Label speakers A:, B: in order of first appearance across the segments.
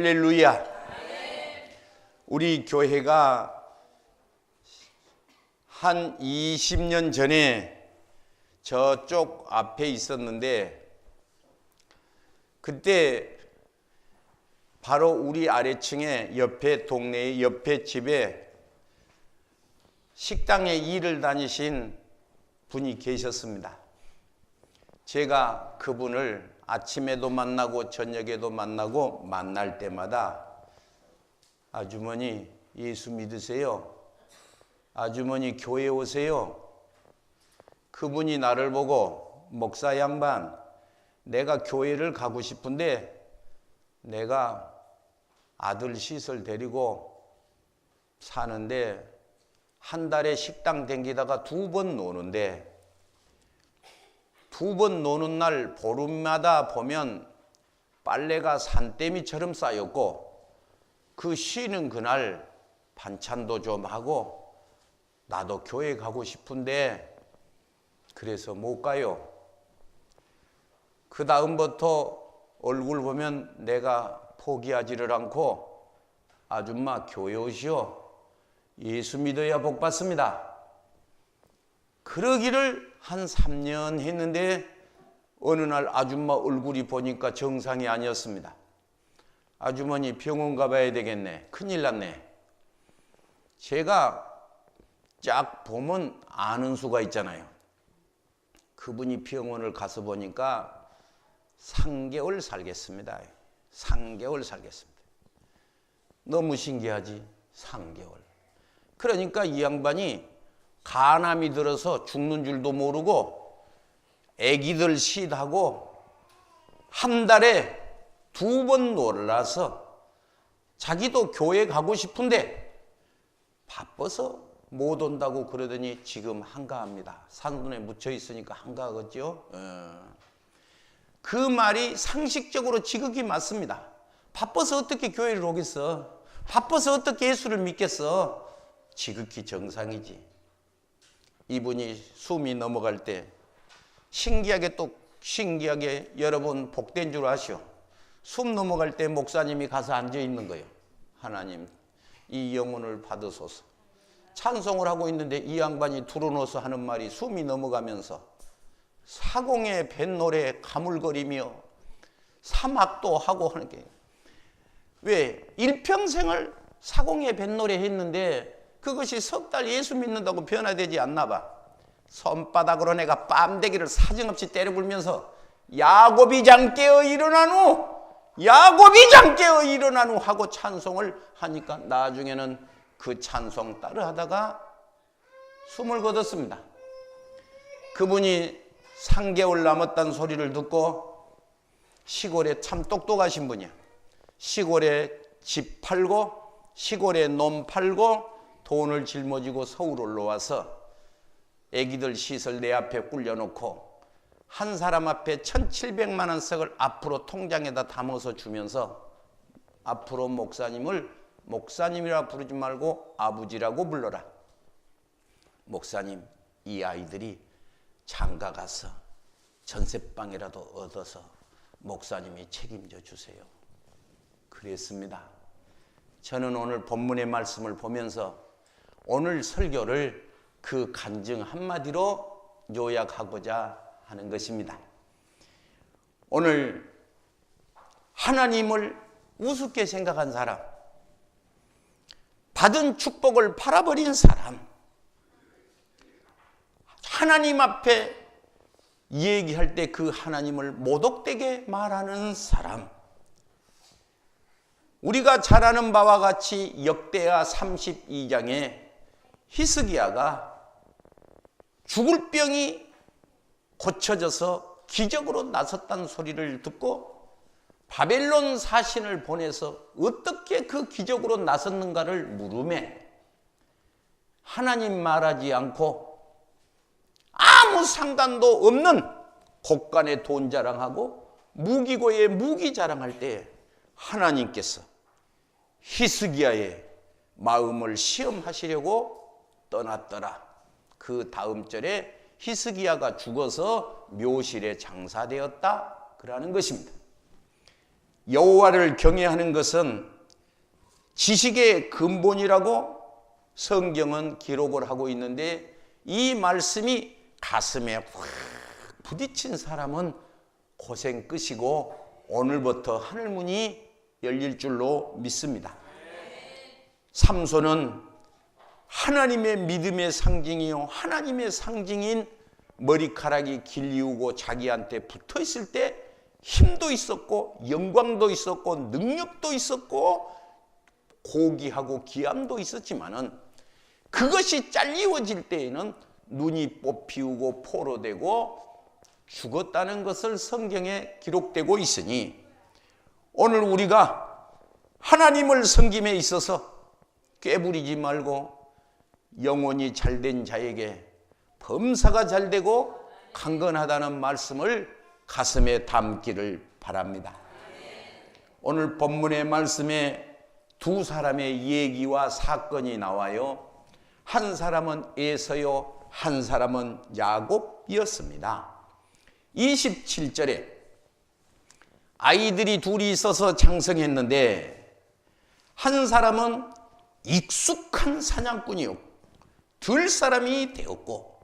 A: 할렐루야. 우리 교회가 한 20년 전에 저쪽 앞에 있었는데, 그때 바로 우리 아래층에 옆에 동네의 옆에 집에 식당에 일을 다니신 분이 계셨습니다. 제가 그분을 아침에도 만나고 저녁에도 만나고 만날 때마다 아주머니 예수 믿으세요? 아주머니 교회 오세요? 그분이 나를 보고 목사 양반, 내가 교회를 가고 싶은데 내가 아들 시설 데리고 사는데 한 달에 식당 댕기다가 2번 노는데, 2번 노는 날 보름마다 보면 빨래가 산더미처럼 쌓였고, 그 쉬는 그날 반찬도 좀 하고 나도 교회 가고 싶은데 그래서 못 가요. 그 다음부터 얼굴 보면 내가 포기하지를 않고 아줌마 교회 오시오. 예수 믿어야 복 받습니다. 그러기를 한 3년 했는데 어느 날 아줌마 얼굴이 보니까 정상이 아니었습니다. 아주머니 병원 가봐야 되겠네. 큰일 났네. 제가 쫙 보면 아는 수가 있잖아요. 그분이 병원을 가서 보니까 3개월 살겠습니다. 3개월 살겠습니다. 너무 신기하지? 3개월. 그러니까 이 양반이 간암이 들어서 죽는 줄도 모르고 애기들 쉿하고 한 달에 2번 놀라서 자기도 교회 가고 싶은데 바빠서 못 온다고 그러더니 지금 한가합니다. 산눈에 묻혀 있으니까 한가하겠죠. 그 말이 상식적으로 지극히 맞습니다. 바빠서 어떻게 교회를 오겠어? 바빠서 어떻게 예수를 믿겠어? 지극히 정상이지. 이분이 숨이 넘어갈 때 신기하게 여러분 복된 줄 아시오. 숨 넘어갈 때 목사님이 가서 앉아 있는 거예요. 하나님 이 영혼을 받으소서. 찬송을 하고 있는데 이 양반이 들어놓아서 하는 말이 숨이 넘어가면서 사공의 뱃노래 가물거리며 사막도 하고 하는 게, 왜 일평생을 사공의 뱃노래 했는데 그것이 석 달 예수 믿는다고 변화되지 않나 봐. 손바닥으로 내가 뺨대기를 사정없이 때려불면서 야곱이 장 깨어 일어난 후, 야곱이 장 깨어 일어난 후 하고 찬송을 하니까 나중에는 그 찬송 따라하다가 숨을 거뒀습니다. 그분이 3개월 남았다는 소리를 듣고, 시골에 참 똑똑하신 분이야. 시골에 집 팔고 시골에 놈 팔고 돈을 짊어지고 서울 올라와서 애기들 시설 내 앞에 꿀려놓고 한 사람 앞에 1,700만 원 씩을 앞으로 통장에다 담아서 주면서 앞으로 목사님을 목사님이라 부르지 말고 아버지라고 불러라. 목사님, 이 아이들이 장가 가서 전세방이라도 얻어서 목사님이 책임져 주세요. 그랬습니다. 저는 오늘 본문의 말씀을 보면서 오늘 설교를 그 간증 한마디로 요약하고자 하는 것입니다. 오늘 하나님을 우습게 생각한 사람, 받은 축복을 팔아버린 사람, 하나님 앞에 얘기할 때 그 하나님을 모독되게 말하는 사람, 우리가 잘 아는 바와 같이 역대하 32장에 히스기야가 죽을 병이 고쳐져서 기적으로 나섰다는 소리를 듣고 바벨론 사신을 보내서 어떻게 그 기적으로 나섰는가를 물으매 하나님 말하지 않고 아무 상관도 없는 곳간에 돈 자랑하고 무기고에 무기 자랑할 때 하나님께서 히스기야의 마음을 시험하시려고 떠났더라. 그 다음 절에 히스기야가 죽어서 묘실에 장사되었다 그러는 것입니다. 여호와를 경외하는 것은 지식의 근본이라고 성경은 기록을 하고 있는데, 이 말씀이 가슴에 확 부딪힌 사람은 고생 끝이고 오늘부터 하늘문이 열릴 줄로 믿습니다. 삼손은 하나님의 믿음의 상징이요, 하나님의 상징인 머리카락이 길리우고 자기한테 붙어 있을 때 힘도 있었고 영광도 있었고 능력도 있었고 고귀하고 귀함도 있었지만은, 그것이 잘리워질 때에는 눈이 뽑히우고 포로되고 죽었다는 것을 성경에 기록되고 있으니, 오늘 우리가 하나님을 섬김에 있어서 꾀부리지 말고 영혼이 잘된 자에게 범사가 잘되고 강건하다는 말씀을 가슴에 담기를 바랍니다. 오늘 본문의 말씀에 두 사람의 얘기와 사건이 나와요. 한 사람은 에서요, 한 사람은 야곱이었습니다. 27절에 아이들이 둘이 있어서 장성했는데, 한 사람은 익숙한 사냥꾼이요, 들 사람이 되었고,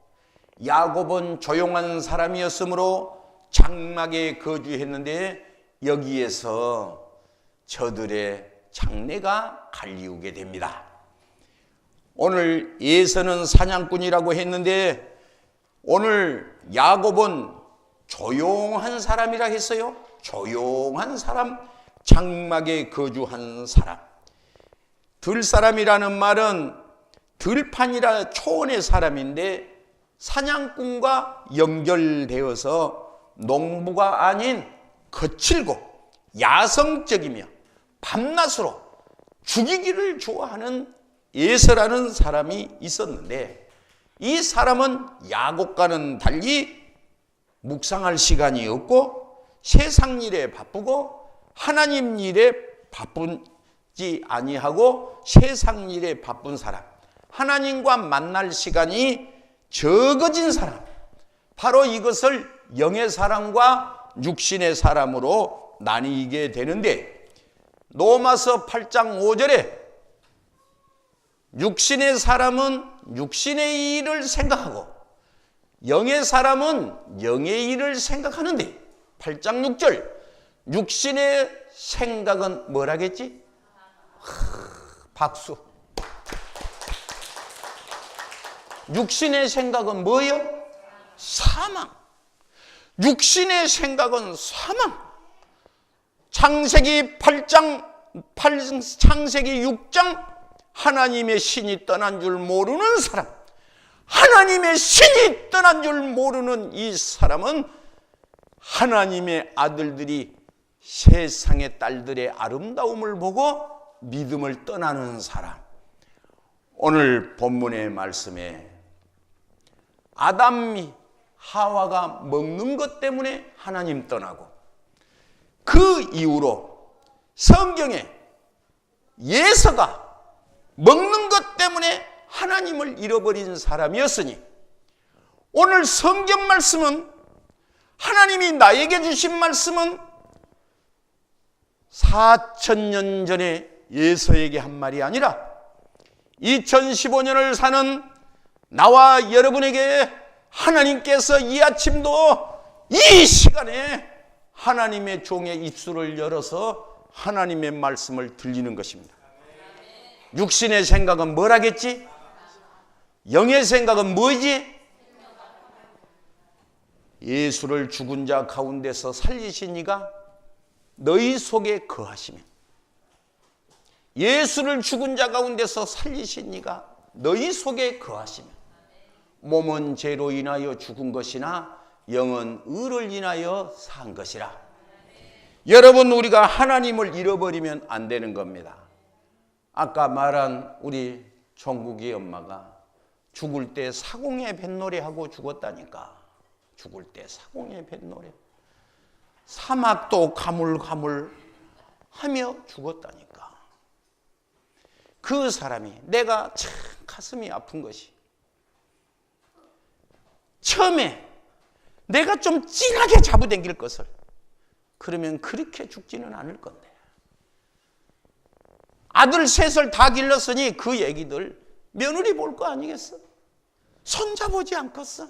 A: 야곱은 조용한 사람이었으므로 장막에 거주했는데, 여기에서 저들의 장래가 갈리우게 됩니다. 오늘 에서는 사냥꾼이라고 했는데, 오늘 야곱은 조용한 사람이라 했어요. 조용한 사람, 장막에 거주한 사람. 들사람이라는 말은 들판이라 초원의 사람인데, 사냥꾼과 연결되어서 농부가 아닌 거칠고 야성적이며 밤낮으로 죽이기를 좋아하는 에서라는 사람이 있었는데, 이 사람은 야곱과는 달리 묵상할 시간이 없고 세상 일에 바쁘고 하나님 일에 바쁘지 아니하고 세상 일에 바쁜 사람, 하나님과 만날 시간이 적어진 사람, 바로 이것을 영의 사람과 육신의 사람으로 나뉘게 되는데, 로마서 8장 5절에 육신의 사람은 육신의 일을 생각하고 영의 사람은 영의 일을 생각하는데, 8장 6절 육신의 생각은 뭐라겠지? 박수. 육신의 생각은 뭐예요? 사망. 육신의 생각은 사망. 창세기 8장, 창세기 6장, 하나님의 신이 떠난 줄 모르는 사람, 하나님의 신이 떠난 줄 모르는 이 사람은 하나님의 아들들이 세상의 딸들의 아름다움을 보고 믿음을 떠나는 사람. 오늘 본문의 말씀에 아담이 하와가 먹는 것 때문에 하나님 떠나고, 그 이후로 성경에 예서가 먹는 것 때문에 하나님을 잃어버린 사람이었으니, 오늘 성경 말씀은, 하나님이 나에게 주신 말씀은 4000년 전에 예서에게 한 말이 아니라 2015년을 사는 나와 여러분에게 하나님께서 이 아침도 이 시간에 하나님의 종의 입술을 열어서 하나님의 말씀을 들리는 것입니다. 육신의 생각은 뭐라겠지? 영의 생각은 뭐지? 예수를 죽은 자 가운데서 살리신 이가 너희 속에 거하시며, 예수를 죽은 자 가운데서 살리신 이가 너희 속에 거하시며, 몸은 죄로 인하여 죽은 것이나 영은 의를 인하여 산 것이라. 여러분, 우리가 하나님을 잃어버리면 안 되는 겁니다. 아까 말한 우리 종국이 엄마가 죽을 때 사공의 뱃노래하고 죽었다니까. 죽을 때 사공의 뱃노래, 사막도 가물가물 하며 죽었다니까. 그 사람이, 내가 참 가슴이 아픈 것이, 처음에 내가 좀 진하게 잡아당길 것을 그러면 그렇게 죽지는 않을 건데. 아들 셋을 다 길렀으니 그 얘기들 며느리 볼 거 아니겠어? 손자 보지 않겠어?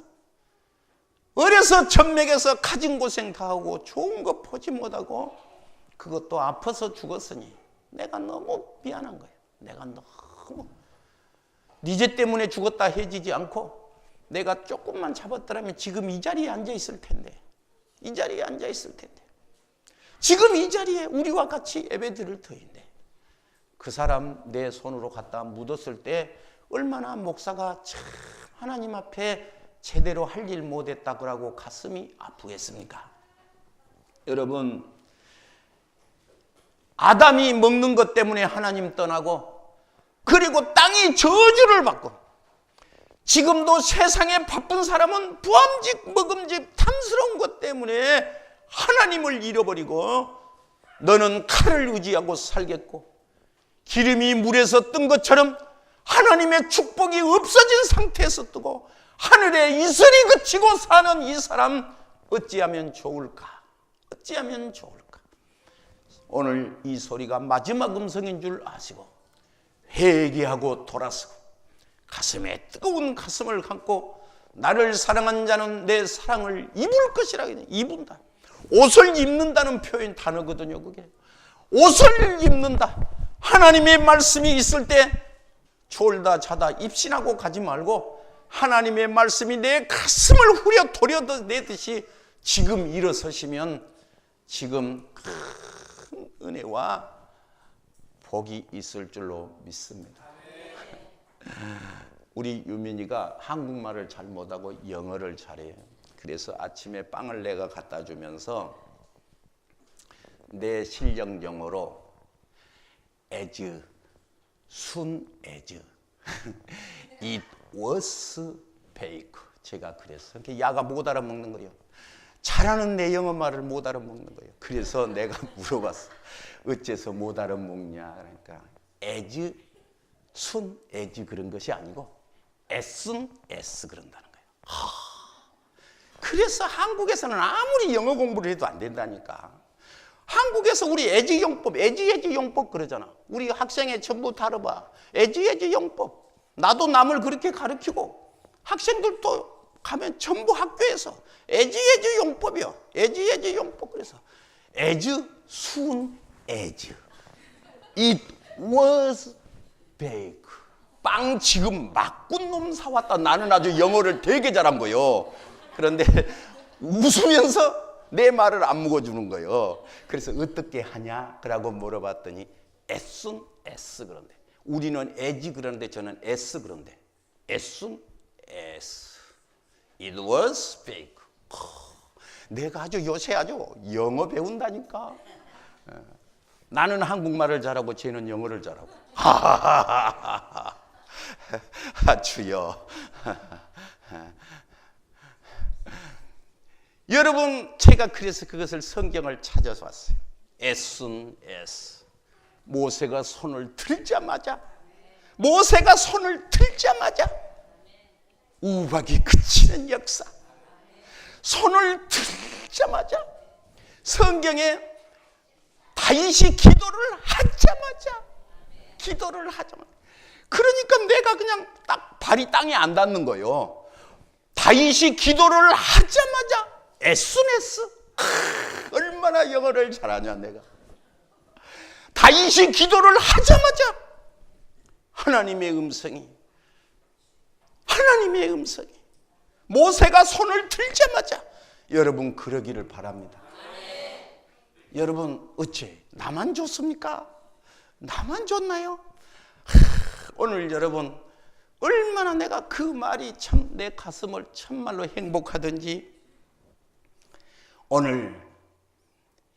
A: 어려서 천맥에서 가진 고생 다 하고 좋은 거 보지 못하고 그것도 아파서 죽었으니 내가 너무 미안한 거예요. 내가 너무 네 죄 때문에 죽었다 해지지 않고 내가 조금만 잡았더라면 지금 이 자리에 앉아 있을 텐데, 이 자리에 앉아 있을 텐데, 지금 이 자리에 우리와 같이 예배 드릴 터인데, 그 사람 내 손으로 갖다 묻었을 때 얼마나 목사가 참 하나님 앞에 제대로 할 일 못했다고 하고 가슴이 아프겠습니까? 여러분, 아담이 먹는 것 때문에 하나님 떠나고, 그리고 땅이 저주를 받고, 지금도 세상에 바쁜 사람은 부함직 먹음직 탐스러운 것 때문에 하나님을 잃어버리고 너는 칼을 의지하고 살겠고, 기름이 물에서 뜬 것처럼 하나님의 축복이 없어진 상태에서 뜨고 하늘에 이슬이 그치고 사는 이 사람 어찌하면 좋을까? 어찌하면 좋을까? 오늘 이 소리가 마지막 음성인 줄 아시고 회개하고 돌아서고 가슴에 뜨거운 가슴을 감고 나를 사랑한 자는 내 사랑을 입을 것이라. 입은다. 옷을 입는다는 표현 단어거든요. 그게 옷을 입는다. 하나님의 말씀이 있을 때 졸다 자다 입신하고 가지 말고 하나님의 말씀이 내 가슴을 후려 도려내듯이 지금 일어서시면 지금 큰 은혜와 복이 있을 줄로 믿습니다. 우리 유민이가 한국말을 잘 못하고 영어를 잘해요. 그래서 아침에 빵을 내가 갖다 주면서 내 실력 영어로 as, soon as it was baked. 제가 그랬어. 야가 못 알아먹는 거예요. 잘하는 내 영어 말을 못 알아먹는 거예요. 그래서 내가 물어봤어. 어째서 못 알아먹냐? 그러니까 as, soon as 그런 것이 아니고 as soon as 그런다는 거예요. 그래서 한국에서는 아무리 영어 공부를 해도 안 된다니까. 한국에서 우리 애지 용법, 애지 용법 그러잖아. 우리 학생회 전부 다뤄봐. 애지 용법. 나도 남을 그렇게 가르치고 학생들도 가면 전부 학교에서 애지 용법이요. 애지 용법. 그래서 as soon as it was baked. 빵 지금 막 군 놈 사왔다. 나는 아주 영어를 되게 잘한 거요. 그런데 웃으면서 내 말을 안 묵어주는 거예요. 그래서 어떻게 하냐? 그러고 물어봤더니 as soon as 그런데. 우리는 as 그러는데 저는 as 그런데. as soon as it was baked. 내가 아주 요새 아주 영어 배운다니까. 나는 한국말을 잘하고 쟤는 영어를 잘하고. 주여. 여러분, 제가 그래서 그것을 성경을 찾아서 왔어요. as soon as. 모세가 손을 들자마자 우박이 그치는 역사. 손을 들자마자 성경에 다윗이 기도를 하자마자 그러니까 내가 그냥 딱 발이 땅에 안 닿는 거예요. 다윗이 기도를 하자마자 as soon as. 얼마나 영어를 잘하냐 내가. 다윗이 기도를 하자마자 하나님의 음성이 모세가 손을 들자마자. 여러분 그러기를 바랍니다. 여러분 어째 나만 좋습니까? 나만 좋나요? 오늘 여러분 얼마나 내가 그 말이 참 내 가슴을 참말로 행복하든지. 오늘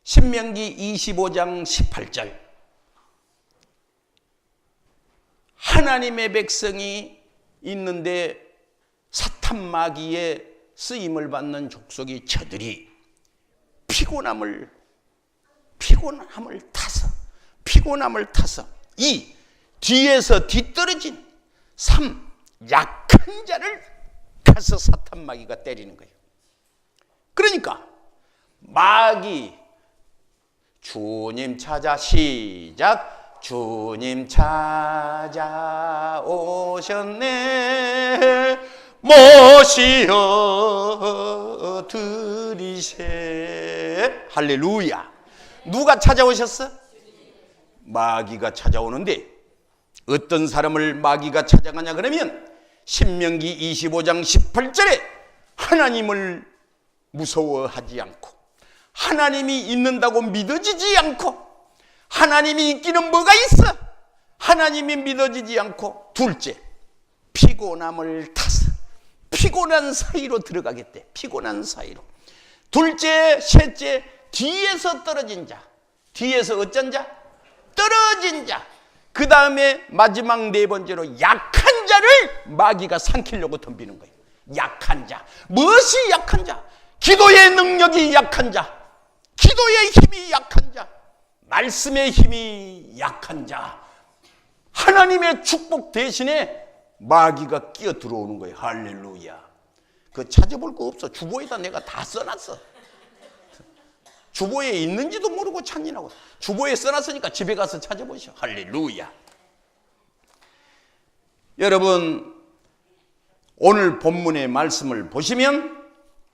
A: 신명기 25장 18절 하나님의 백성이 있는데 사탄 마귀의 쓰임을 받는 족속이 저들이 피곤함을 타서 이 뒤에서 뒤떨어진 3 약한 자를 가서 사탄 마귀가 때리는 거예요. 그러니까 마귀 주님 찾아 시작. 주님 찾아오셨네. 모시어 드리세. 할렐루야. 누가 찾아오셨어? 마귀가 찾아오는데 어떤 사람을 마귀가 찾아가냐 그러면 신명기 25장 18절에 하나님을 무서워하지 않고 하나님이 있는다고 믿어지지 않고 하나님이 있기는 뭐가 있어? 하나님이 믿어지지 않고 둘째, 피곤함을 타서 피곤한 사이로 들어가겠대. 피곤한 사이로. 둘째, 셋째, 뒤에서 떨어진 자. 뒤에서 어쩐 자? 떨어진 자. 그 다음에 마지막 네 번째로 약한 자를 마귀가 삼키려고 덤비는 거예요. 약한 자. 무엇이 약한 자? 기도의 능력이 약한 자, 기도의 힘이 약한 자, 말씀의 힘이 약한 자. 하나님의 축복 대신에 마귀가 끼어 들어오는 거예요. 할렐루야. 그 찾아볼 거 없어. 주보에다 내가 다 써놨어. 주보에 있는지도 모르고 찾느라고. 주보에 써놨으니까 집에 가서 찾아보시오. 할렐루야. 여러분, 오늘 본문의 말씀을 보시면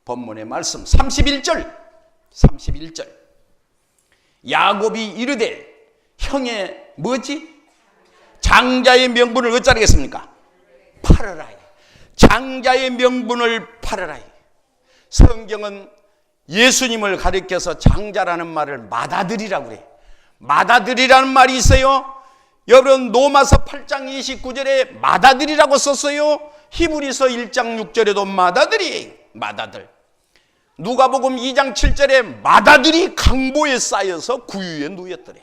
A: 본문의 말씀 31절 야곱이 이르되 형의 뭐지? 장자의 명분을 어쩌겠습니까? 팔아라. 장자의 명분을 팔아라. 성경은 예수님을 가리켜서 장자라는 말을 맏아들이라고 그래. 맏아들이라는 말이 있어요. 여러분 로마서 8장 29절에 맏아들이라고 썼어요. 히브리서 1장 6절에도 맏아들이에요. 맏아들. 누가복음 2장 7절에 맏아들이 강보에 쌓여서 구유에 누였더래.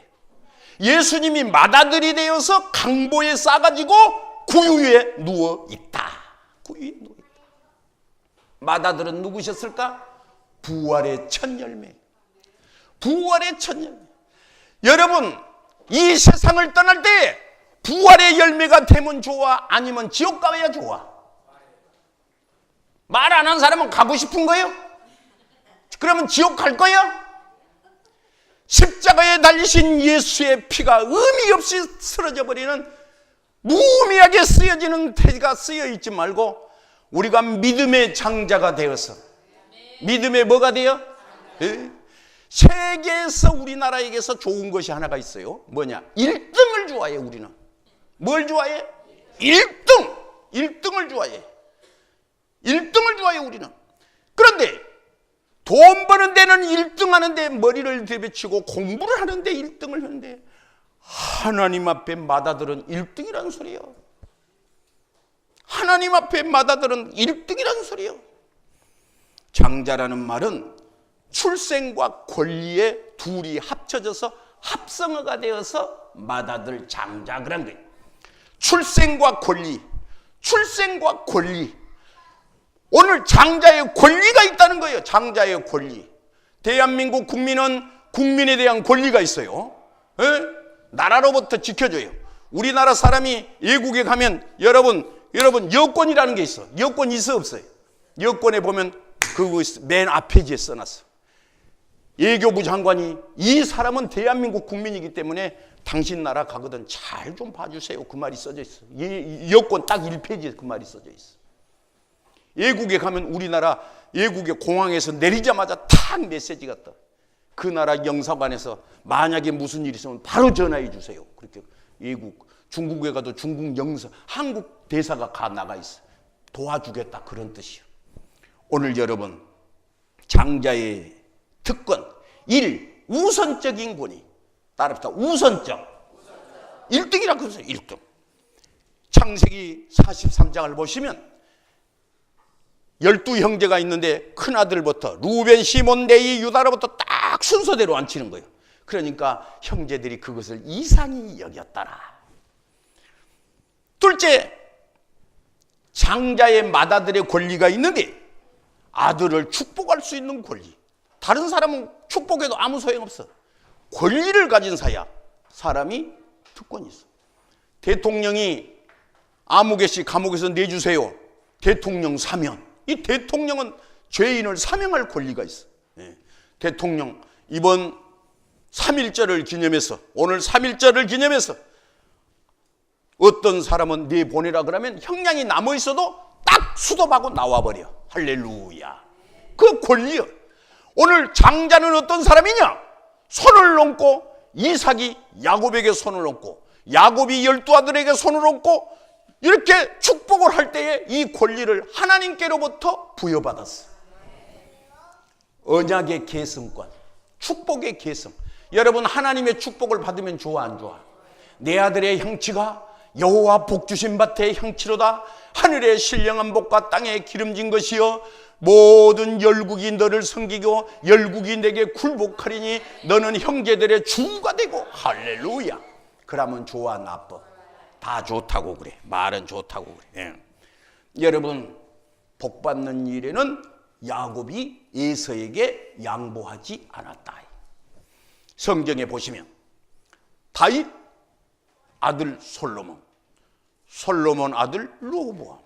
A: 예수님이 맏아들이 되어서 강보에 쌓아가지고 구유에 누워있다. 구유에 누워있다. 맏아들은 누구셨을까? 부활의 첫 열매. 부활의 첫 열매. 여러분, 이 세상을 떠날 때 부활의 열매가 되면 좋아? 아니면 지옥 가야 좋아? 말 안 한 사람은 가고 싶은 거예요? 그러면 지옥 갈 거야? 십자가에 달리신 예수의 피가 의미 없이 쓰러져 버리는 무의미하게 쓰여지는 태가 쓰여 있지 말고 우리가 믿음의 장자가 되어서 믿음의 뭐가 돼요? 네. 세계에서 우리나라에게서 좋은 것이 하나가 있어요. 뭐냐? 1등을 좋아해. 우리는 뭘 좋아해? 1등을 좋아해. 1등을 좋아해. 우리는. 그런데 돈 버는 데는 1등 하는데 머리를 들이치고 공부를 하는데 1등을 하는데 하나님 앞에 맏아들은 1등이라는 소리예요. 하나님 앞에 맏아들은 1등이라는 소리예요. 장자라는 말은 출생과 권리의 둘이 합쳐져서 합성어가 되어서 맏아들 장자 그런 거예요. 출생과 권리. 오늘 장자의 권리가 있다는 거예요. 장자의 권리. 대한민국 국민은 국민에 대한 권리가 있어요. 에? 나라로부터 지켜줘요. 우리나라 사람이 외국에 가면 여러분 여권이라는 게 있어. 여권 있어 없어요? 여권에 보면 그 맨 앞페이지에 써놨어. 외교부 장관이 이 사람은 대한민국 국민이기 때문에 당신 나라 가거든 잘 좀 봐주세요. 그 말이 써져 있어. 여권 딱 1페이지에 그 말이 써져 있어. 외국에 가면 우리나라 외국의 공항에서 내리자마자 탁 메시지가 떠. 그 나라 영사관에서 만약에 무슨 일이 있으면 바로 전화해 주세요. 그렇게 외국 중국에 가도 중국 영사 한국 대사가 가 나가 있어. 도와주겠다 그런 뜻이요. 오늘 여러분 장자의 특권 1. 우선적인 권위. 따라합시다. 우선적 1등이라고 했어요. 1등. 창세기 43장을 보시면 12형제가 있는데 큰아들부터 루벤, 시몬, 레위, 유다로부터 딱 순서대로 앉히는 거예요. 그러니까 형제들이 그것을 이상히 여겼더라. 둘째, 장자의 맏아들의 권리가 있는데 아들을 축복할 수 있는 권리. 다른 사람은 축복해도 아무 소용없어. 권리를 가진 사람이 특권이 있어. 대통령이 아무 개씩 감옥에서 내주세요. 대통령 사면. 이 대통령은 죄인을 사명할 권리가 있어. 예. 대통령 이번 3.1절을 기념해서, 오늘 3.1절을 기념해서 어떤 사람은 네 보내라 그러면 형량이 남아 있어도 딱 수dob하고 나와버려. 할렐루야. 그 권리요. 오늘 장자는 어떤 사람이냐? 손을 얹고 이삭이 야곱에게 손을 얹고 야곱이 12아들에게 손을 얹고 이렇게 축복을 할 때에 이 권리를 하나님께로부터 부여받았어. 언약의 계승권, 축복의 계승. 여러분, 하나님의 축복을 받으면 좋아 안 좋아? 내 아들의 형치가 여호와 복주신 밭의 형치로다. 하늘의 신령한 복과 땅에 기름진 것이여 모든 열국이 너를 섬기고 열국이 내게 굴복하리니 너는 형제들의 주가 되고. 할렐루야. 그러면 좋아 나빠? 다 좋다고 그래. 말은 좋다고 그래. 여러분, 복받는 일에는 야곱이 에서에게 양보하지 않았다. 성경에 보시면 다윗 아들 솔로몬, 솔로몬 아들 르호보암,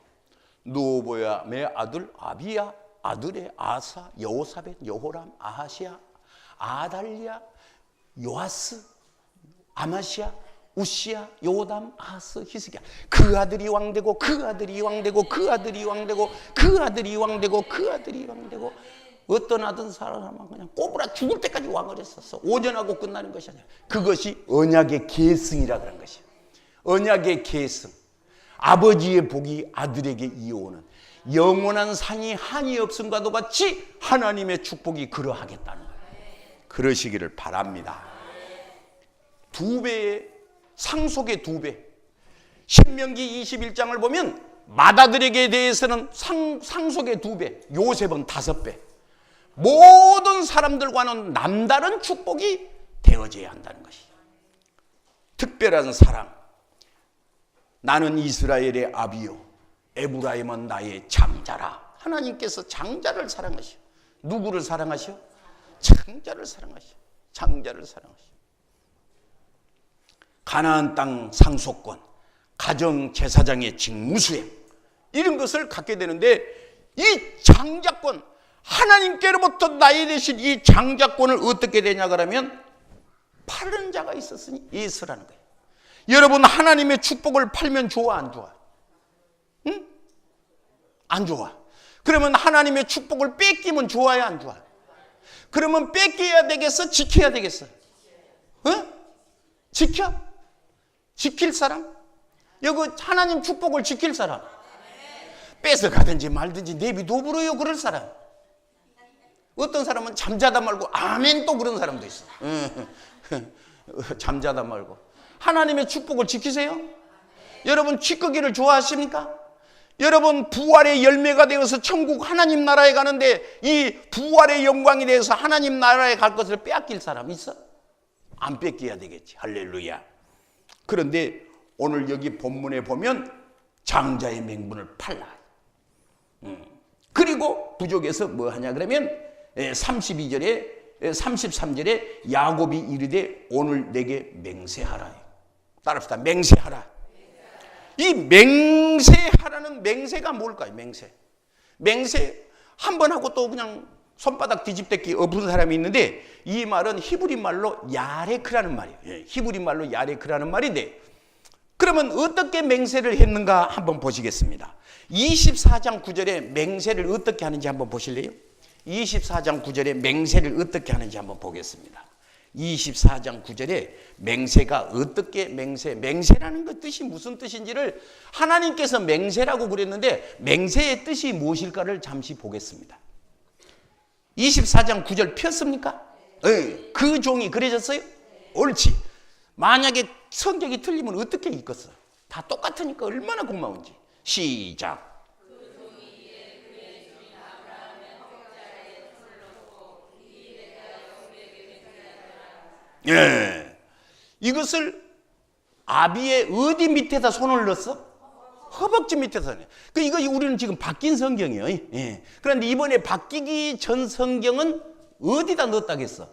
A: 르호보암의 아들 아비야, 아들의 아사, 여호사벳, 여호람, 아하시야, 아달리야, 요아스, 아마시야, 우시야, 요담, 아하스, 히스기야. 그 아들이 왕되고 그 아들이 왕되고 그 아들이 왕되고 그 아들이 왕되고 그 아들이 왕되고. 어떤 아들 사람은 그냥 꼬부라 죽을 때까지 왕을 했었어. 5년하고 끝나는 것이 아니라 그것이 언약의 계승이라 그런 것이야. 언약의 계승. 아버지의 복이 아들에게 이어오는 영원한 상이 한이 없음과도 같이 하나님의 축복이 그러하겠다는 거예요. 그러시기를 바랍니다. 2배의 상속의 2배. 신명기 21장을 보면 맏아들에게 대해서는 상속의 2배, 요셉은 5배. 모든 사람들과는 남다른 축복이 되어져야 한다는 것이에요. 특별한 사랑. 나는 이스라엘의 아비요 에브라임은 나의 장자라. 하나님께서 장자를 사랑하시오. 누구를 사랑하시오? 장자를 사랑하시오. 장자를 사랑하시오. 가나안 땅 상속권, 가정 제사장의 직무수행, 이런 것을 갖게 되는데 이 장자권, 하나님께로부터 나에 대신 이 장자권을 어떻게 되냐 그러면 팔은 자가 있었으니 예수라는 거예요. 여러분, 하나님의 축복을 팔면 좋아 안 좋아? 응? 안 좋아. 그러면 하나님의 축복을 뺏기면 좋아야 안 좋아? 그러면 뺏겨야 되겠어? 지켜야 되겠어? 응? 지켜? 지킬 사람? 여기 하나님 축복을 지킬 사람? 뺏어가든지 말든지 내비둬버려요 그럴 사람? 어떤 사람은 잠자다 말고 아멘 또 그런 사람도 있어. 잠자다 말고. 하나님의 축복을 지키세요? 여러분, 찌꺼기를 좋아하십니까? 여러분, 부활의 열매가 되어서 천국 하나님 나라에 가는데 이 부활의 영광이 되어서 하나님 나라에 갈 것을 빼앗길 사람 있어? 안 뺏겨야 되겠지. 할렐루야. 그런데 오늘 여기 본문에 보면 장자의 맹분을 팔라. 그리고 부족에서 뭐 하냐 그러면 32절에 33절에 야곱이 이르되 오늘 내게 맹세하라. 따라합시다. 맹세하라. 이 맹세하라는 맹세가 뭘까요? 맹세 한 번 하고 또 그냥 손바닥 뒤집대기 엎은 사람이 있는데 이 말은 히브리 말로 야레크라는 말이에요. 히브리 말로 야레크라는 말인데 그러면 어떻게 맹세를 했는가 한번 보시겠습니다. 24장 9절에 맹세를 어떻게 하는지 한번 보실래요? 24장 9절에 맹세를 어떻게 하는지 한번 보겠습니다. 24장 9절에 맹세가 어떻게 맹세라는 그 뜻이 무슨 뜻인지를 하나님께서 맹세라고 그랬는데 맹세의 뜻이 무엇일까를 잠시 보겠습니다. 24장 9절 폈습니까? 그 종이 그려졌어요? 옳지. 만약에 성격이 틀리면 어떻게 읽었어? 다 똑같으니까 얼마나 고마운지. 시작. 예. 이것을 아비의 어디 밑에다 손을 넣었어? 허벅지 밑에서. 이거 우리는 지금 바뀐 성경이에요. 예. 그런데 이번에 바뀌기 전 성경은 어디다 넣었다겠어?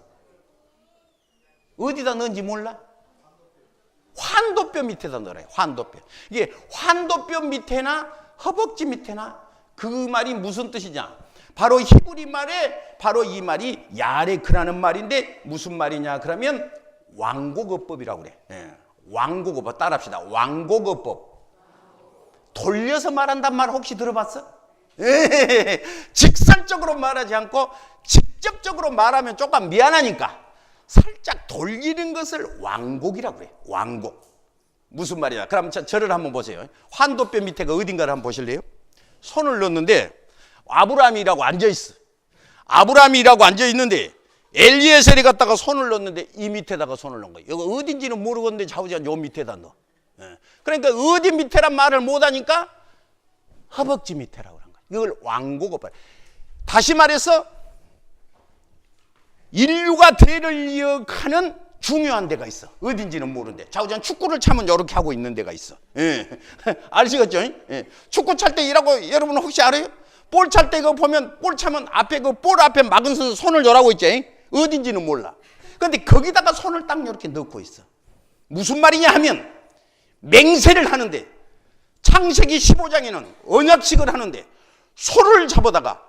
A: 어디다 넣은지 몰라? 환도뼈 밑에다 넣어요. 환도뼈. 이게 환도뼈 밑에나 허벅지 밑에나 그 말이 무슨 뜻이냐? 바로 히브리 말에 바로 이 말이 야레크라는 말인데 무슨 말이냐 그러면 왕곡어법이라고 그래. 예. 왕곡어법 따라합시다. 왕곡어법. 돌려서 말한단 말 혹시 들어봤어? 예. 직설적으로 말하지 않고 직접적으로 말하면 조금 미안하니까 살짝 돌리는 것을 왕곡이라고 그래. 왕곡. 무슨 말이야? 그럼 저를 한번 보세요. 환도뼈 밑에가 어딘가를 한번 보실래요? 손을 넣는데 아브라함이라고 앉아있어. 아브라함이라고 앉아있는데 엘리에셀이 갖다가 손을 넣는데 이 밑에다가 손을 넣은 거예요. 여기 어딘지는 모르겠는데 좌우지간 요 밑에다 넣어. 그러니까 어디 밑에란 말을 못하니까 허벅지 밑에라고 그런 거예요. 이걸 왕곡어법. 다시 말해서 인류가 대를 이어가는 중요한 데가 있어. 어딘지는 모르는데 좌우지간 축구를 차면 이렇게 하고 있는 데가 있어. 예. 아시겠죠? 예. 축구 찰 때 이라고 여러분 혹시 알아요? 볼 찰 때 그거 보면 볼 차면 앞에 그 볼 앞에 막은 선수 손을 열하고 있지. 어딘지는 몰라. 그런데 거기다가 손을 딱 이렇게 넣고 있어. 무슨 말이냐 하면 맹세를 하는데 창세기 15장에는 언약식을 하는데 소를 잡아다가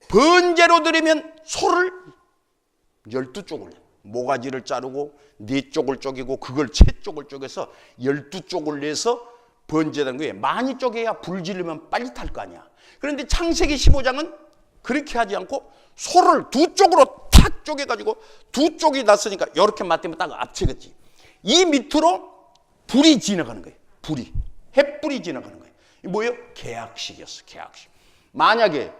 A: 번제로 드리면 소를 12쪽을 모가지를 자르고 4쪽을 쪼개고 그걸 3쪽을 쪼개서 12쪽을 내서 번제하는 거예요. 많이 쪼개야 불 지르면 빨리 탈 거 아니야. 그런데 창세기 15장은 그렇게 하지 않고 소를 2쪽으로 탁 쪼개가지고 2쪽이 났으니까 이렇게 맞대면 딱 앞치겠지. 이 밑으로 불이 지나가는 거예요. 불이. 햇불이 지나가는 거예요. 이 뭐예요? 계약식이었어. 계약식. 만약에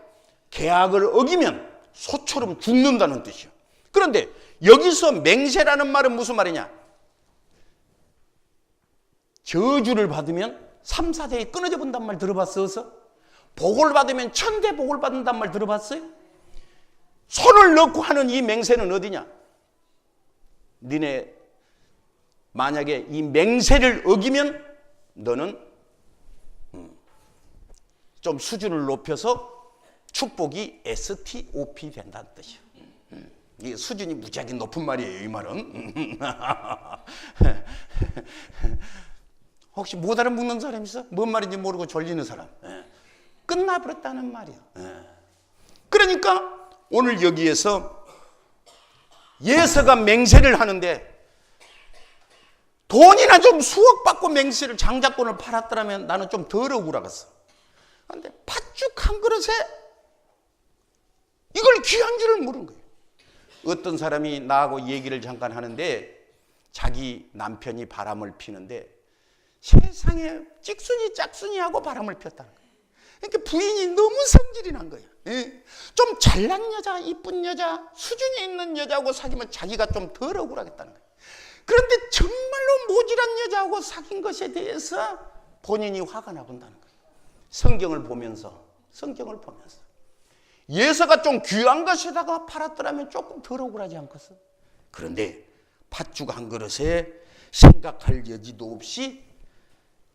A: 계약을 어기면 소처럼 죽는다는 뜻이에요. 그런데 여기서 맹세라는 말은 무슨 말이냐? 저주를 받으면 3, 4대에 끊어져 본단 말 들어봤어? 복을 받으면 천대 복을 받는단 말 들어봤어요? 손을 넣고 하는 이 맹세는 어디냐? 너네 만약에 이 맹세를 어기면 너는 좀 수준을 높여서 축복이 STOP 된다는 뜻이야. 이 수준이 무지하게 높은 말이에요, 이 말은. 혹시 못 알아먹는 사람 있어? 뭔 말인지 모르고 졸리는 사람. 끝나버렸다는 말이야. 그러니까 오늘 여기에서 예서가 맹세를 하는데 돈이나 좀 수억 받고 맹세를 장자권을 팔았더라면 나는 좀 덜 억울하겠어. 그런데 팥죽 한 그릇에 이걸 귀한 줄을 모르는 거예요. 어떤 사람이 나하고 얘기를 잠깐 하는데 자기 남편이 바람을 피는데 세상에 찍순이 짝순이 하고 바람을 폈다는 거예요. 그러니까 부인이 너무 성질이 난 거예요. 좀 잘난 여자, 이쁜 여자, 수준이 있는 여자하고 사귀면 자기가 좀 덜 억울하겠다는 거예요. 그런데 정말로 모질한 여자하고 사귄 것에 대해서 본인이 화가 나본다는 거예요. 성경을 보면서 예서가 좀 귀한 것에다가 팔았더라면 조금 덜 억울하지 않겠어? 그런데 팥죽 한 그릇에 생각할 여지도 없이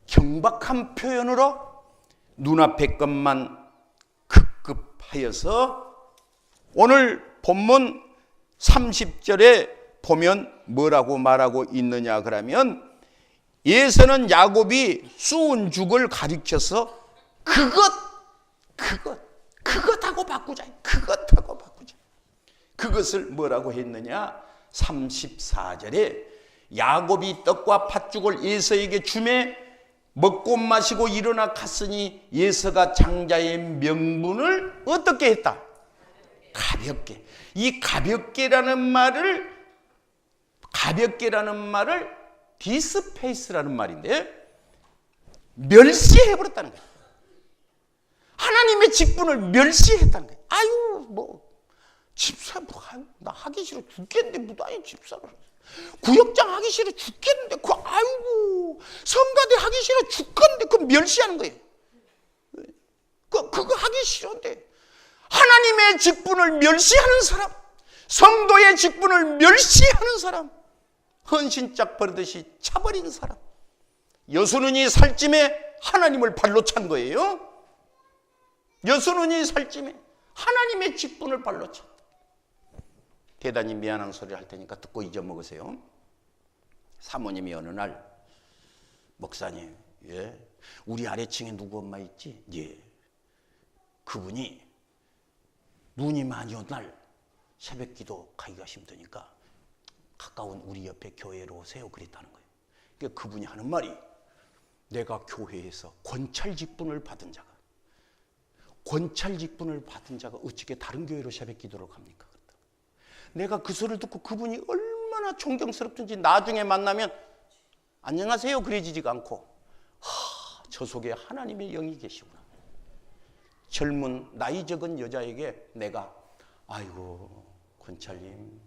A: 경박한 표현으로 눈앞의 것만 급급하여서 오늘 본문 30절에 보면 뭐라고 말하고 있느냐 그러면 예서는 야곱이 쑤은 죽을 가리켜서 그것하고 바꾸자. 그것을 뭐라고 했느냐? 34절에 야곱이 떡과 팥죽을 예서에게 주매 먹고 마시고 일어나 갔으니 예서가 장자의 명분을 어떻게 했다? 가볍게. 이 가볍게라는 말을 디스페이스라는 말인데 멸시해버렸다는 거예요. 하나님의 직분을 멸시했다는 거예요. 아유 집사 나 하기 싫어 죽겠는데 무다니 집사를 구역장 하기 싫어 죽겠는데 아이고 성가대 하기 싫어 죽겠는데 그거 멸시하는 거예요. 그거 하기 싫은데 하나님의 직분을 멸시하는 사람, 성도의 직분을 멸시하는 사람, 헌신짝 버리듯이 차버린 사람. 여수는이 살찜에 하나님을 발로 찬 거예요. 여수는이 살찜에 하나님의 직분을 발로 찼다. 대단히 미안한 소리를 할 테니까 듣고 잊어먹으세요. 사모님이 어느 날 목사님, 우리 아래층에 누구 엄마 있지? 예. 그분이 눈이 많이 온 날 새벽 기도 가기가 힘드니까 가까운 우리 옆에 교회로 오세요 그랬다는 거예요. 그러니까 그분이 하는 말이, 내가 교회에서 권찰 직분을 받은 자가 어떻게 다른 교회로 새벽 기도를 갑니까? 내가 그 소리를 듣고 그분이 얼마나 존경스럽든지 나중에 만나면 안녕하세요 그래지지가 않고, 저 속에 하나님의 영이 계시구나. 젊은 나이 적은 여자에게 내가, 아이고 권찰님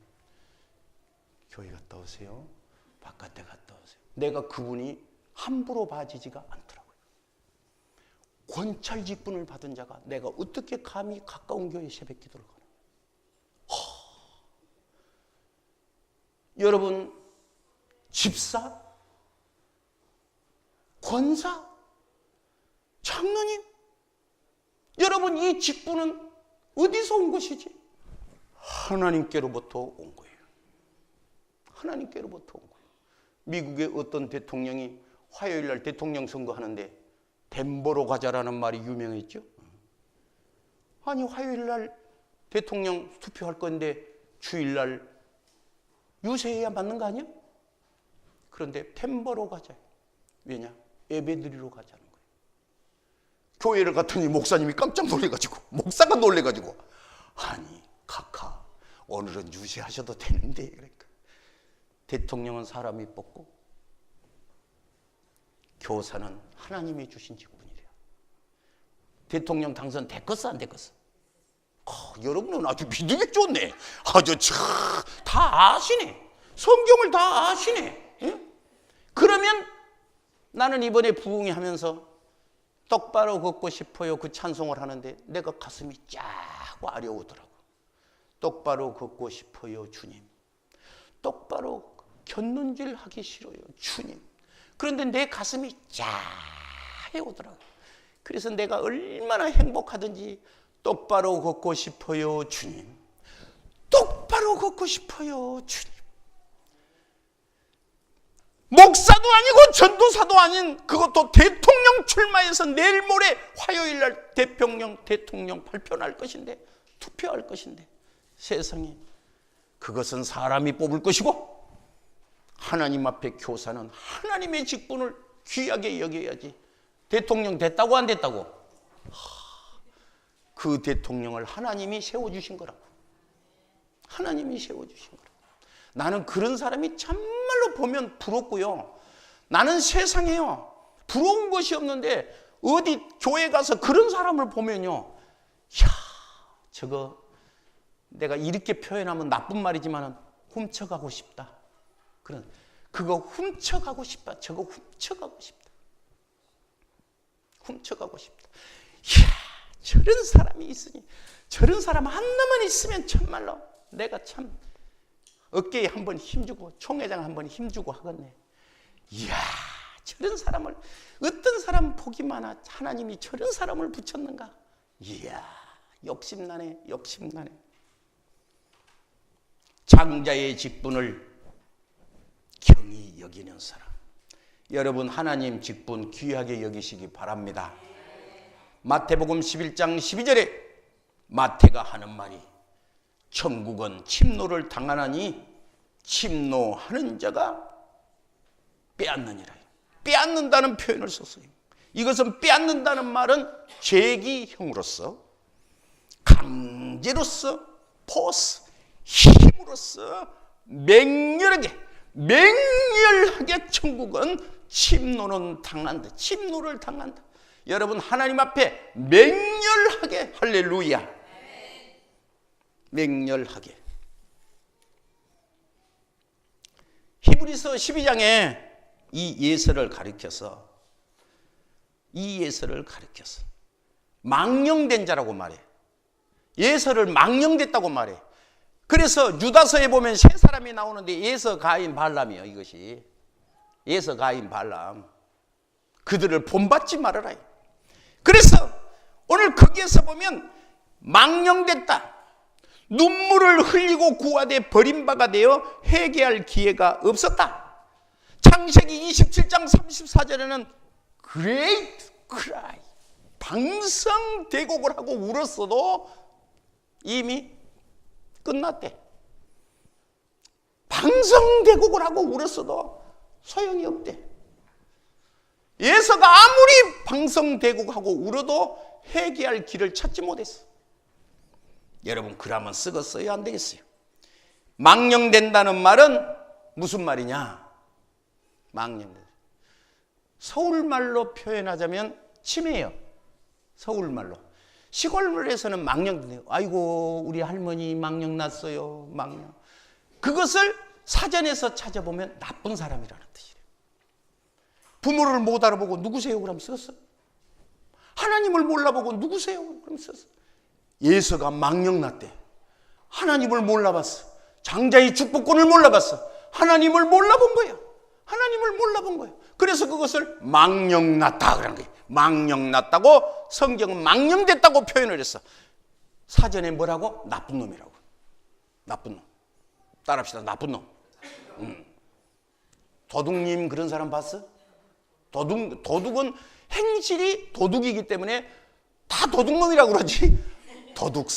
A: 교회 갔다 오세요, 바깥에 갔다 오세요, 내가 그분이 함부로 봐지지가 않더라고요. 권찰 직분을 받은 자가 내가 어떻게 감히 가까운 교회 새벽 기도를 가나. 여러분, 집사, 권사, 장로님, 여러분 이 직분은 어디서 온 것이지? 하나님께로부터 온 거예요. 하나님께로부터 온 거예요. 미국의 어떤 대통령이 화요일 날 대통령 선거하는데 덴버로 가자라는 말이 유명했죠. 아니 화요일 날 대통령 투표할 건데 주일 날 유세해야 맞는 거 아니야? 그런데 덴버로 가자. 왜냐? 예배드리러 가자는 거예요. 교회를 갔더니 목사님이 깜짝 놀래가지고, 목사가 놀래가지고, 아니 카카 오늘은 유세하셔도 되는데. 그러니까 대통령은 사람이 뽑고 교사는 하나님이 주신 직분이래요. 대통령 당선 됐겠어 안 됐겠어? 여러분은 아주 믿음이 좋네. 아주 다 아시네. 성경을 다 아시네. 예? 그러면 나는 이번에 부흥회 하면서 똑바로 걷고 싶어요 그 찬송을 하는데 내가 가슴이 쫙 아려오더라고. 똑바로 걷고 싶어요 주님. 똑바로 곁눈질 하기 싫어요 주님. 그런데 내 가슴이 쫙 해오더라고. 그래서 내가 얼마나 행복하든지 똑바로 걷고 싶어요 주님. 똑바로 걷고 싶어요 주님. 목사도 아니고 전도사도 아닌, 그것도 대통령 출마해서 내일 모레 화요일 날 대통령 발표할 것인데, 투표할 것인데, 세상에 그것은 사람이 뽑을 것이고 하나님 앞에 교사는 하나님의 직분을 귀하게 여겨야지. 대통령 됐다고 안 됐다고? 그 대통령을 하나님이 세워주신 거라고. 하나님이 세워주신 거라고. 나는 그런 사람이 참말로 보면 부럽고요. 나는 세상에요 부러운 것이 없는데 어디 교회 가서 그런 사람을 보면요, 저거 내가 이렇게 표현하면 나쁜 말이지만 훔쳐가고 싶다. 그거 훔쳐가고 싶다. 저거 훔쳐가고 싶다. 훔쳐가고 싶다. 저런 사람이 있으니, 저런 사람 하나만 있으면 참말로 내가 참 어깨에 한번 힘주고 총회장 한번 힘주고 하겠네. 이야, 저런 사람을, 어떤 사람 복이 많아 하나님이 저런 사람을 붙였는가. 이야, 욕심나네. 욕심나네. 장자의 직분을 경히 여기는 사람, 여러분 하나님 직분 귀하게 여기시기 바랍니다. 마태복음 11장 12절에 마태가 하는 말이, 천국은 침노를 당하나니 침노하는 자가 빼앗느니라. 빼앗는다는 표현을 썼어요. 이것은 빼앗는다는 말은 죄기형으로서, 강제로서, 포스, 힘으로써 맹렬하게 천국은 침노는 당한다. 침노를 당한다. 여러분 하나님 앞에 맹렬하게, 할렐루야, 맹렬하게. 히브리서 12장에 이 예서를 가리켜서 망령된 자라고 말해. 예서를 망령됐다고 말해. 그래서 유다서에 보면 세 사람이 나오는데 예서, 가인, 발람이요. 이것이 예서, 가인, 발람, 그들을 본받지 말아라. 그래서 오늘 거기에서 보면 망령됐다, 눈물을 흘리고 구하되 버림바가 되어 회개할 기회가 없었다. 창세기 27장 34절에는 great cry, 방성대곡을 하고 울었어도 이미 끝났대. 방성대국을 하고 울었어도 소용이 없대. 예서가 아무리 방성대국하고 울어도 회개할 길을 찾지 못했어. 여러분, 그러면 썩었어요, 안 되겠어요? 망령된다는 말은 무슨 말이냐? 망령된다. 서울말로 표현하자면 치매예요. 서울말로. 시골에서는 망령된대요. 아이고, 우리 할머니 망령 났어요. 망령. 그것을 사전에서 찾아보면 나쁜 사람이라는 뜻이래요. 부모를 못 알아보고 누구세요? 그럼 썼어. 하나님을 몰라보고 누구세요? 그럼 썼어. 예서가 망령 났대. 하나님을 몰라봤어. 장자의 축복권을 몰라봤어. 하나님을 몰라본 거예요. 하나님을 몰라본 거예요. 그래서 그것을 망령났다 그런 거예요. 망령났다고 성경은 망령됐다고 표현을 했어. 사전에 뭐라고? 나쁜 놈이라고. 나쁜 놈. 따라합시다. 나쁜 놈. 도둑님 그런 사람 봤어? 도둑은 행실이 도둑이기 때문에 다 도둑놈이라고 그러지. 도둑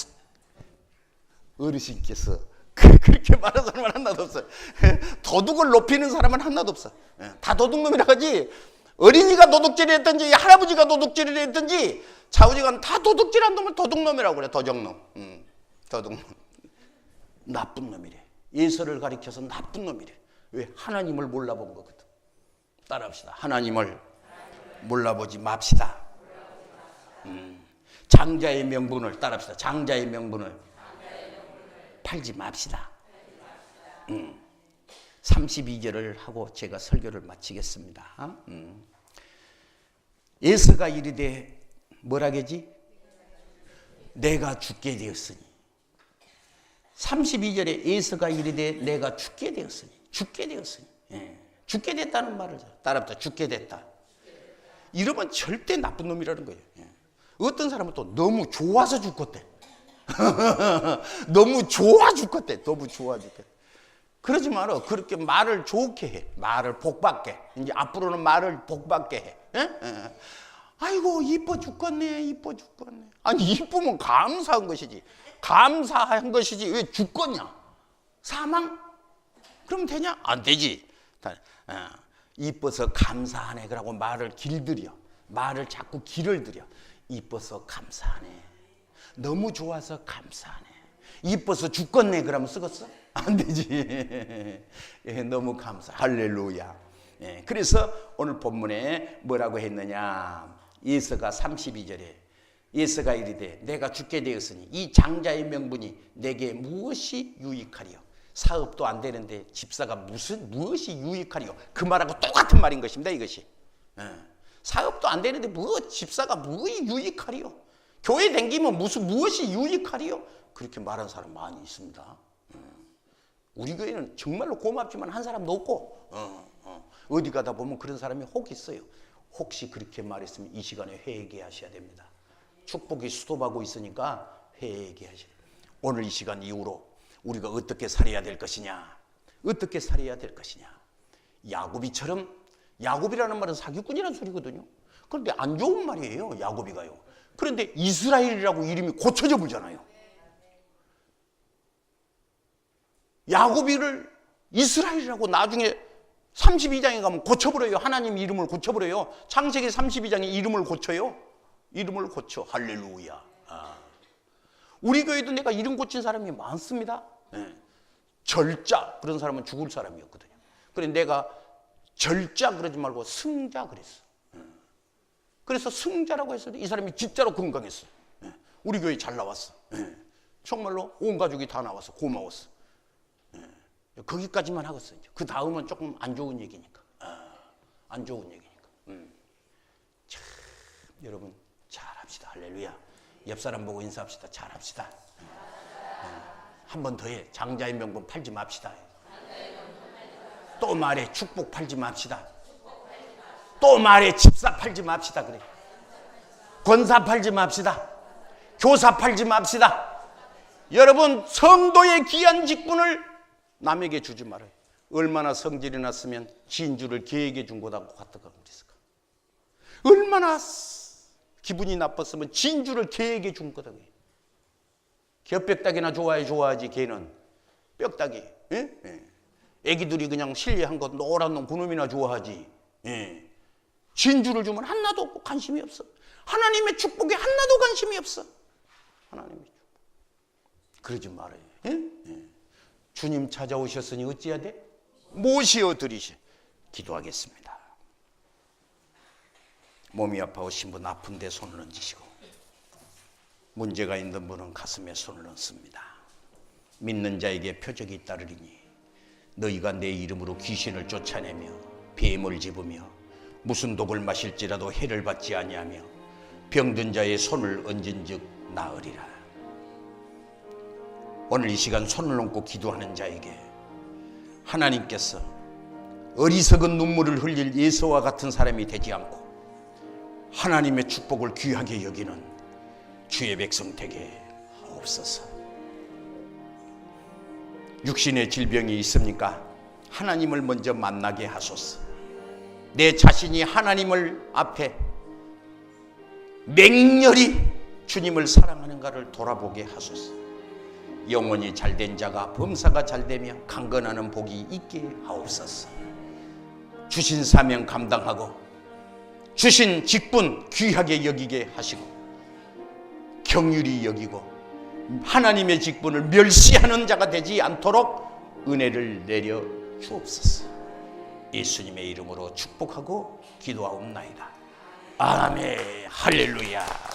A: 어르신께서 그렇게 말하는 사람은 하나도 없어요. 도둑을 높이는 사람은 하나도 없어. 다 도둑놈이라고 하지. 어린이가 도둑질을 했든지 할아버지가 도둑질을 했든지 좌우지간 다 도둑질한 놈을 도둑놈이라고 그래. 도적놈. 도둑놈. 나쁜 놈이래. 예서를 가리켜서 나쁜 놈이래. 왜? 하나님을 몰라본 거거든. 따라합시다. 하나님을 몰라보지 맙시다. 장자의 명분을 따라합시다. 장자의 명분을 팔지 맙시다. 32절을 하고 제가 설교를 마치겠습니다. 예서가 이르되 뭐라겠지? 내가 죽게 되었으니. 32절에 예서가 이르되 내가 죽게 되었으니. 죽게 되었으니. 죽게 됐다는 말을 따라합시다. 죽게 됐다. 이러면 절대 나쁜 놈이라는 거예요. 어떤 사람은 또 너무 좋아서 죽겠대. 너무 좋아 죽겠대. 너무 좋아 죽겠대. 그러지 마라. 그렇게 말을 좋게 해. 말을 복받게. 이제 앞으로는 말을 복받게 해. 아이고 이뻐 죽겠네. 이뻐 죽겠네. 아니 이쁘면 감사한 것이지. 감사한 것이지 왜 죽겠냐? 사망? 그럼 되냐? 안 되지. 이뻐서 감사하네. 그러고 말을 길들여. 말을 자꾸 길을 들여. 이뻐서 감사하네. 너무 좋아서 감사하네. 이뻐서 죽겠네. 그러면 쓰겠어? 안 되지. 너무 감사. 할렐루야. 그래서 오늘 본문에 뭐라고 했느냐? 예서가 32절에 예서가 이르되 내가 죽게 되었으니 이 장자의 명분이 내게 무엇이 유익하리요? 사업도 안 되는데 집사가 무엇이 유익하리요? 그 말하고 똑같은 말인 것입니다. 이것이. 사업도 안 되는데 집사가 무엇이 유익하리요? 교회 댕기면 무엇이 유익하리요? 그렇게 말하는 사람 많이 있습니다. 우리 교회는 정말로 고맙지만 한 사람도 없고 어디 가다 보면 그런 사람이 혹 있어요. 혹시 그렇게 말했으면 이 시간에 회개하셔야 됩니다. 축복이 수도하고 있으니까 회개하셔야 됩니다. 오늘 이 시간 이후로 우리가 어떻게 살아야 될 것이냐? 어떻게 살아야 될 것이냐? 야곱이처럼, 야곱이라는 말은 사기꾼이라는 소리거든요. 그런데 안 좋은 말이에요. 야곱이가요. 그런데 이스라엘이라고 이름이 고쳐져 불잖아요. 야곱이를 이스라엘이라고 나중에 32장에 가면 고쳐버려요. 하나님 이름을 고쳐버려요. 창세기 32장에 이름을 고쳐요. 이름을 고쳐. 할렐루야. 우리 교회도 내가 이름 고친 사람이 많습니다. 절자 그런 사람은 죽을 사람이었거든요. 그런데 내가 절자 그러지 말고 승자 그랬어. 그래서 승자라고 했을 때 이 사람이 진짜로 건강했어. 우리 교회 잘 나왔어. 정말로 온 가족이 다 나와서 고마웠어. 거기까지만 하겠어요. 그 다음은 조금 안 좋은 얘기니까. 안 좋은 얘기니까. 참, 여러분 잘합시다. 할렐루야. 옆 사람 보고 인사합시다. 잘합시다. 한 번 더 해. 장자의 명분 팔지 맙시다. 또 말해. 축복 팔지 맙시다. 또 말해. 집사 팔지 맙시다. 그래. 권사 팔지 맙시다. 교사 팔지 맙시다. 여러분 성도의 귀한 직분을 남에게 주지 말아요. 얼마나 성질이 났으면 진주를 개에게 준 거다고 갔다가 그랬을까? 얼마나 기분이 나빴으면 진주를 개에게 준 거다고. 겹벽다기나 좋아하지 걔는 뼈다귀. 예? 예. 애기들이 그냥 실리한 것 노란 놈 그놈이나 좋아하지. 예. 진주를 주면 하나도 없고 관심이 없어. 하나님의 축복에 하나도 관심이 없어. 하나님의 축복. 그러지 말아요. 예? 예. 주님 찾아오셨으니 어찌해야 돼? 모시어 드리시. 기도하겠습니다. 몸이 아파오신 분 아픈데 손을 얹으시고, 문제가 있는 분은 가슴에 손을 얹습니다. 믿는 자에게 표적이 따르리니 너희가 내 이름으로 귀신을 쫓아내며 뱀을 집으며 무슨 독을 마실지라도 해를 받지 아니하며 병든 자의 손을 얹은 즉 나으리라. 오늘 이 시간 손을 얹고 기도하는 자에게 하나님께서 어리석은 눈물을 흘릴 예수와 같은 사람이 되지 않고 하나님의 축복을 귀하게 여기는 주의 백성 되게 하옵소서. 육신의 질병이 있습니까? 하나님을 먼저 만나게 하소서. 내 자신이 하나님을 앞에 맹렬히 주님을 사랑하는가를 돌아보게 하소서. 영혼이 잘된 자가 범사가 잘되며 강건하는 복이 있게 하옵소서. 주신 사명 감당하고 주신 직분 귀하게 여기게 하시고 경휼히 여기고 하나님의 직분을 멸시하는 자가 되지 않도록 은혜를 내려 주옵소서. 예수님의 이름으로 축복하고 기도하옵나이다. 아멘. 할렐루야.